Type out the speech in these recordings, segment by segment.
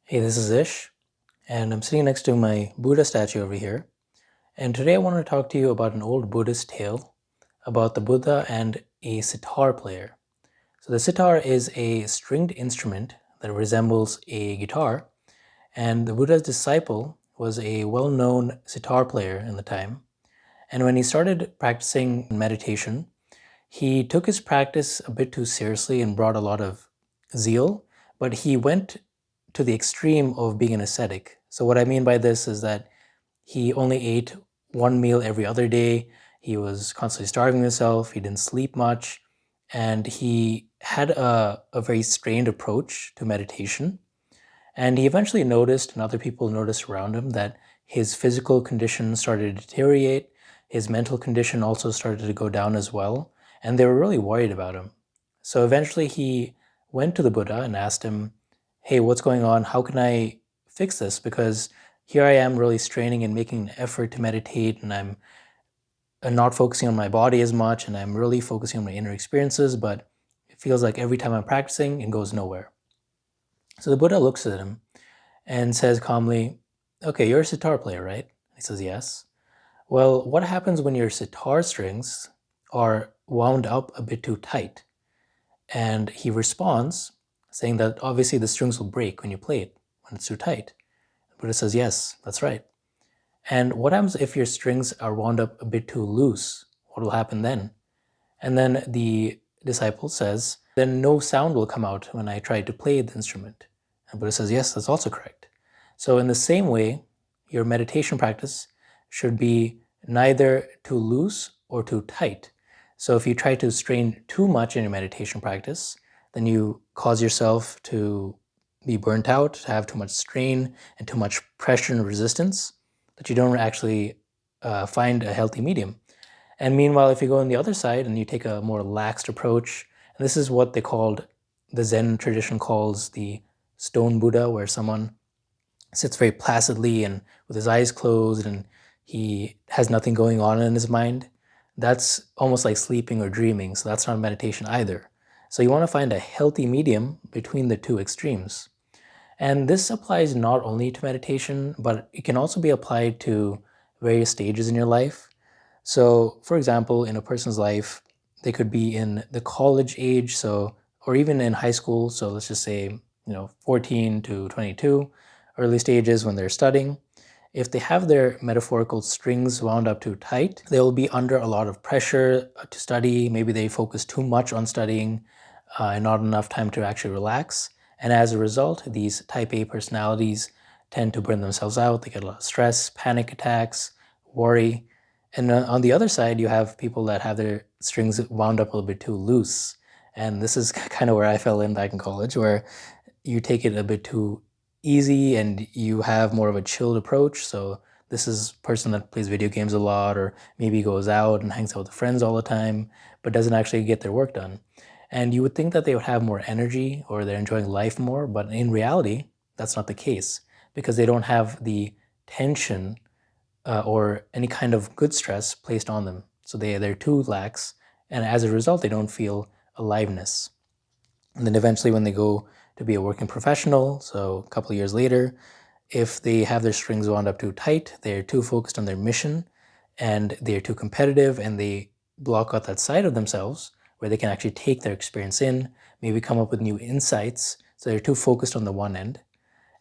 Hey, this is Ish, and I'm sitting next to my Buddha statue over here. And today I want to talk to you about an old Buddhist tale about the Buddha and a sitar player. So, the sitar is a stringed instrument that resembles a guitar, and the Buddha's disciple was a well known sitar player in the time. And when he started practicing meditation, he took his practice a bit too seriously and brought a lot of zeal, but he went to the extreme of being an ascetic. So, what I mean by this is that he only ate one meal every other day. He was constantly starving himself. He didn't sleep much. And he had a very strained approach to meditation. And he eventually noticed, and other people noticed around him, that his physical condition started to deteriorate. His mental condition also started to go down as well. And they were really worried about him. So eventually he went to the Buddha and asked him, hey, what's going on? How can I fix this? Because here I am really straining and making an effort to meditate, and I'm not focusing on my body as much, and I'm really focusing on my inner experiences, but it feels like every time I'm practicing, it goes nowhere. So the Buddha looks at him and says calmly, okay, you're a sitar player, right? He says, yes. Well, what happens when your sitar strings are wound up a bit too tight? And he responds, saying that obviously the strings will break when you play it, when it's too tight. The Buddha says, yes, that's right. And what happens if your strings are wound up a bit too loose? What will happen then? And then the disciple says, then no sound will come out when I try to play the instrument. And Buddha says, yes, that's also correct. So in the same way, your meditation practice should be neither too loose or too tight. So if you try to strain too much in your meditation practice, then you cause yourself to be burnt out, to have too much strain and too much pressure and resistance, that you don't actually find a healthy medium. And meanwhile, if you go on the other side and you take a more laxed approach, and this is what the Zen tradition calls the stone Buddha, where someone sits very placidly and with his eyes closed and he has nothing going on in his mind. That's almost like sleeping or dreaming, so that's not meditation either. So you want to find a healthy medium between the two extremes. And this applies not only to meditation, but it can also be applied to various stages in your life. So, for example, in a person's life, they could be in the college age, or even in high school. So let's just say, 14 to 22, early stages when they're studying. If they have their metaphorical strings wound up too tight, they will be under a lot of pressure to study. Maybe they focus too much on studying and not enough time to actually relax. And as a result, these type A personalities tend to burn themselves out. They get a lot of stress, panic attacks, worry. And on the other side, you have people that have their strings wound up a little bit too loose. And this is kind of where I fell in back in college, where you take it a bit too easy and you have more of a chilled approach. So this is a person that plays video games a lot, or maybe goes out and hangs out with friends all the time, but doesn't actually get their work done. And you would think that they would have more energy or they're enjoying life more, but in reality, that's not the case because they don't have the tension or any kind of good stress placed on them. So they're too lax, and as a result, they don't feel aliveness. And then eventually, when they go to be a working professional, so a couple of years later, if they have their strings wound up too tight, they're too focused on their mission, and they're too competitive, and they block out that side of themselves where they can actually take their experience in, maybe come up with new insights. So they're too focused on the one end.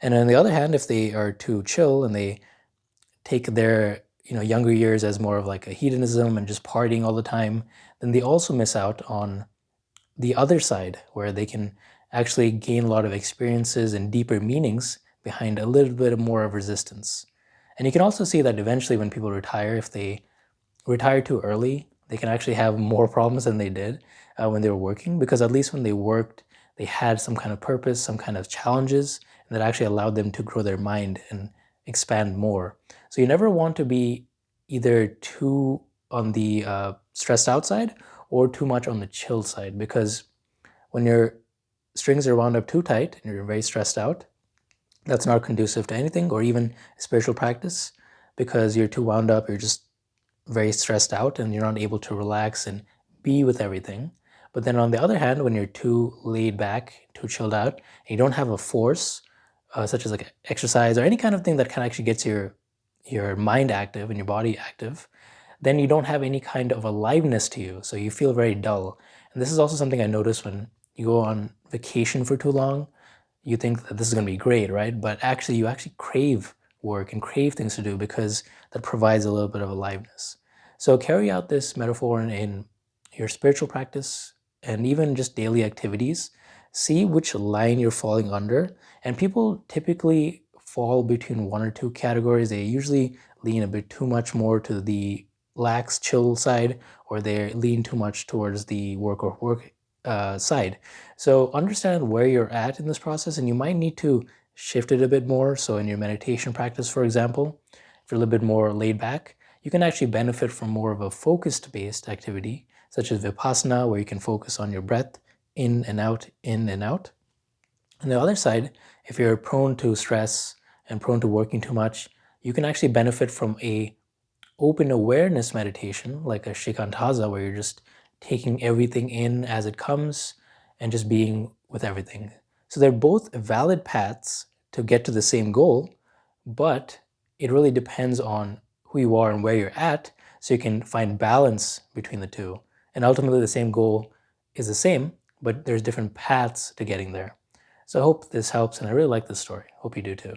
And on the other hand, if they are too chill and they take their younger years as more of like a hedonism and just partying all the time, then they also miss out on the other side where they can actually gain a lot of experiences and deeper meanings behind a little bit more of resistance. And you can also see that eventually when people retire, if they retire too early, they can actually have more problems than they did when they were working, because at least when they worked, they had some kind of purpose, some kind of challenges, and that actually allowed them to grow their mind and expand more. So you never want to be either too on the stressed out side or too much on the chill side, because when your strings are wound up too tight and you're very stressed out, that's not conducive to anything or even spiritual practice, because you're too wound up, you're just very stressed out and you're not able to relax and be with everything. But then on the other hand, when you're too laid back, too chilled out, and you don't have a force such as like exercise or any kind of thing that kind of actually gets your mind active and your body active, then you don't have any kind of aliveness to you. So you feel very dull. And this is also something I notice when you go on vacation for too long. You think that this is going to be great, right? But actually, you actually crave work and crave things to do because that provides a little bit of aliveness. So carry out this metaphor in your spiritual practice and even just daily activities. See which line you're falling under. And people typically fall between one or two categories. They usually lean a bit too much more to the lax, chill side, or they lean too much towards the work side. So understand where you're at in this process, and you might need to shift it a bit more. So in your meditation practice, for example, if you're a little bit more laid back, you can actually benefit from more of a focused based activity, such as Vipassana, where you can focus on your breath in and out, in and out. On the other side, if you're prone to stress and prone to working too much, you can actually benefit from a open awareness meditation, like a shikantaza, where you're just taking everything in as it comes and just being with everything. So they're both valid paths to get to the same goal, but it really depends on who you are and where you're at, so you can find balance between the two. And ultimately, the same goal is the same, but there's different paths to getting there. So I hope this helps, and I really like this story. Hope you do too.